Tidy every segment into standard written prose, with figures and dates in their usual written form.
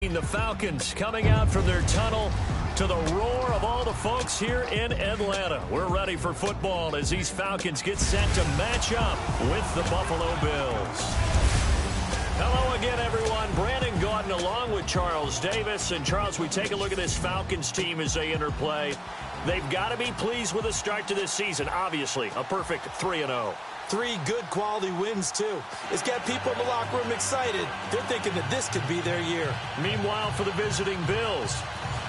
The Falcons coming out from their tunnel to the roar of all the folks here in Atlanta. We're ready for football as these Falcons get set to match up with the Buffalo Bills. Hello again, everyone. Brandon Gaudin along with Charles Davis. And, Charles, we take a look at this Falcons team as they enter play. They've got to be pleased with the start to this season. Obviously, a perfect 3-0. 3 good quality wins, too. It's got people in the locker room excited. They're thinking that this could be their year. Meanwhile, for the visiting Bills,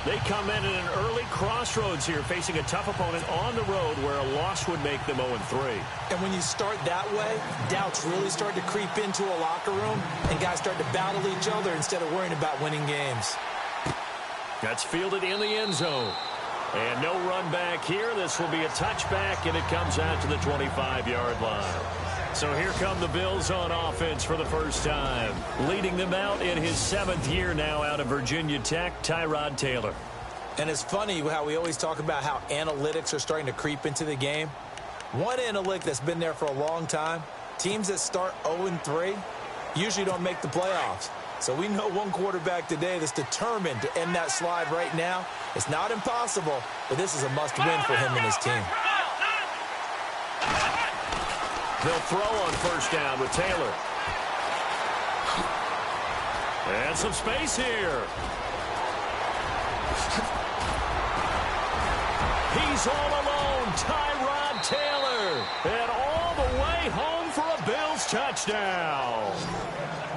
they come in at an early crossroads here, facing a tough opponent on the road where a loss would make them 0-3. And when you start that way, doubts really start to creep into a locker room, and guys start to battle each other instead of worrying about winning games. That's fielded in the end zone. And no run back here. This will be a touchback, and it comes out to the 25-yard line. So here come the Bills on offense for the first time. Leading them out in his 7th year now out of Virginia Tech, Tyrod Taylor. And it's funny how we always talk about how analytics are starting to creep into the game. One analytic that's been there for a long time, teams that start 0-3 usually don't make the playoffs. So we know one quarterback today that's determined to end that slide right now. It's not impossible, but this is a must-win for him and his team. They'll throw on first down with Taylor. And some space here. He's all alone, Tyrod Taylor. And all the way home for a Bills touchdown.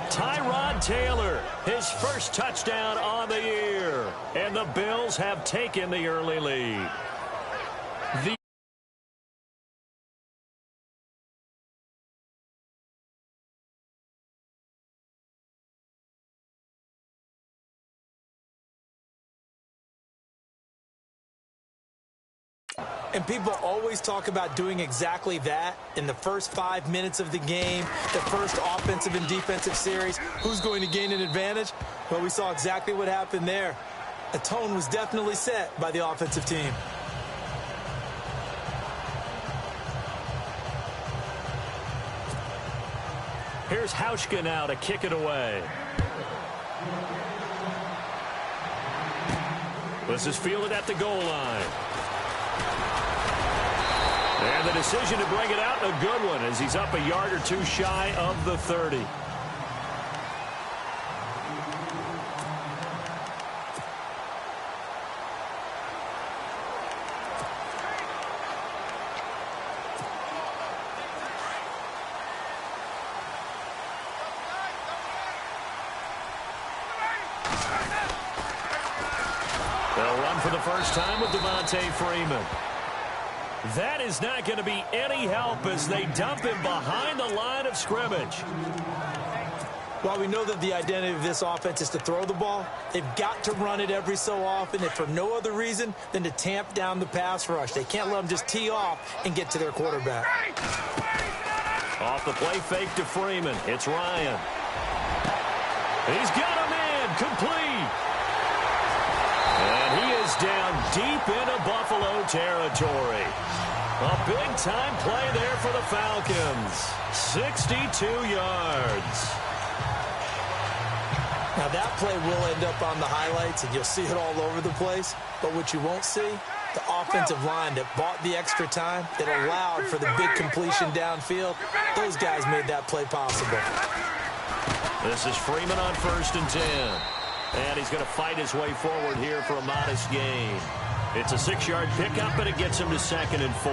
Tyrod Taylor, his first touchdown on the year. And the Bills have taken the early lead. And people always talk about doing exactly that in the first 5 minutes of the game, the first offensive and defensive series. Who's going to gain an advantage? Well, we saw exactly what happened there. A tone was definitely set by the offensive team. Here's Hauschka now to kick it away. This is fielded at the goal line. And the decision to bring it out, a good one, as he's up a yard or two shy of the 30. They'll run for the first time with Devontae Freeman. That is not going to be any help as they dump him behind the line of scrimmage. While we know that the identity of this offense is to throw the ball, they've got to run it every so often, if for no other reason than to tamp down the pass rush. They can't let them just tee off and get to their quarterback. Off the play fake to Freeman. It's Ryan. He's got him in. Complete. And he is down deep into Buffalo territory. A big-time play there for the Falcons. 62 yards. Now, that play will end up on the highlights, and you'll see it all over the place. But what you won't see, the offensive line that bought the extra time, that allowed for the big completion downfield, those guys made that play possible. This is Freeman on 1st and 10. And he's going to fight his way forward here for a modest gain. It's a 6-yard pickup, and it gets him to 2nd and 4.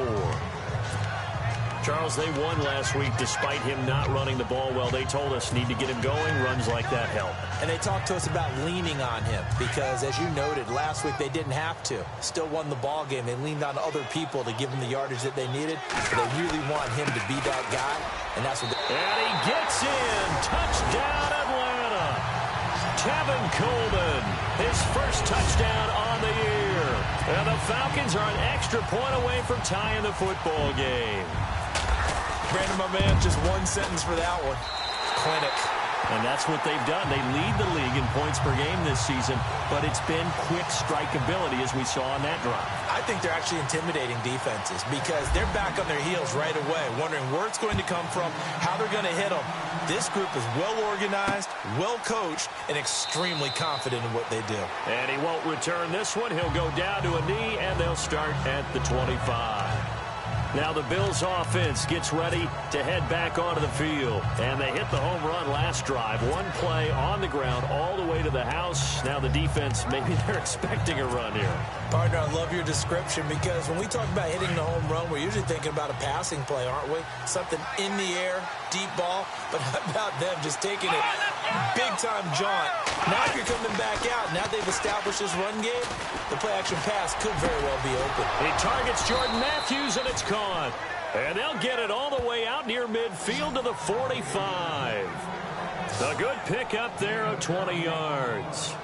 Charles, they won last week despite him not running the ball well. They told us need to get him going. Runs like that help. And they talked to us about leaning on him because, as you noted, last week they didn't have to. Still won the ball game. They leaned on other people to give them the yardage that they needed. But they really want him to be that guy, and that's what they... And he gets in. Touchdown, Atlanta. Kevin Coleman, his first touchdown on the year. And the Falcons are an extra point away from tying the football game. Brandon, my man, just one sentence for that one. Clinic. And that's what they've done. They lead the league in points per game this season, but it's been quick strikeability as we saw on that drive. I think they're actually intimidating defenses because they're back on their heels right away, wondering where it's going to come from, how they're going to hit them. This group is well organized, well coached, and extremely confident in what they do. And he won't return this one. He'll go down to a knee, and they'll start at the 25. Now the Bills offense gets ready to head back onto the field. And they hit the home run last drive. One play on the ground all the way to the house. Now the defense, maybe they're expecting a run here. Partner, I love your description because when we talk about hitting the home run, we're usually thinking about a passing play, aren't we? Something in the air, deep ball. But how about them just taking it big-time jaunt? Now if you're coming back out, now they've established this run game, the play-action pass could very well be open. He targets Jordan Matthews, and it's gone. And they'll get it all the way out near midfield to the 45. A good pickup there of 20 yards.